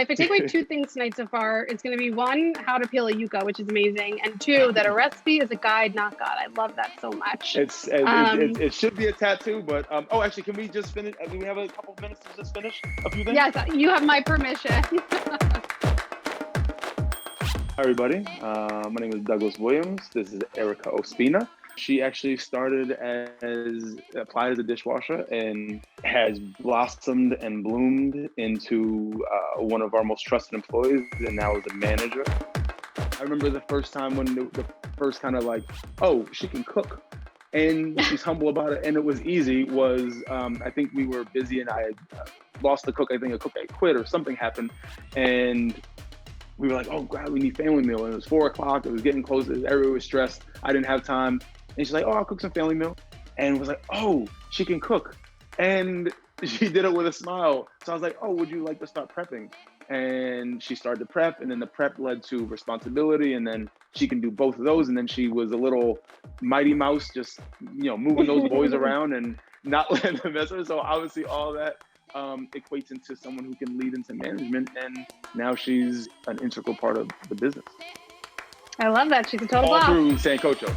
if I take away two things tonight so far, it's going to be one, how to peel a yucca, which is amazing, and two, that a recipe is a guide, not God. I love that so much. It should be a tattoo, but oh, actually, can we just finish? Do we have a couple of minutes to just finish a few things? Yes, you have my permission. Hi, everybody. My name is Douglas Williams. This is Erica Ospina. She actually started applied as a dishwasher and has blossomed and bloomed into one of our most trusted employees, and now is a manager. I remember the first time when the first kind of like, oh, she can cook and she's humble about it, and it was easy, was I think we were busy and I had lost the cook. I think a cook had quit or something happened, and we were like, oh God, we need family meal. And it was 4 o'clock, it was getting close, everyone was stressed. I didn't have time. And she's like, oh, I'll cook some family meal. And was like, oh, she can cook. And she did it with a smile. So I was like, oh, would you like to start prepping? And she started to prep, and then the prep led to responsibility, and then she can do both of those. And then she was a little Mighty Mouse, just, moving those boys around and not letting them mess with her. So obviously all that equates into someone who can lead into management, and now she's an integral part of the business. I love that. She's a total All boss. through Sancocho.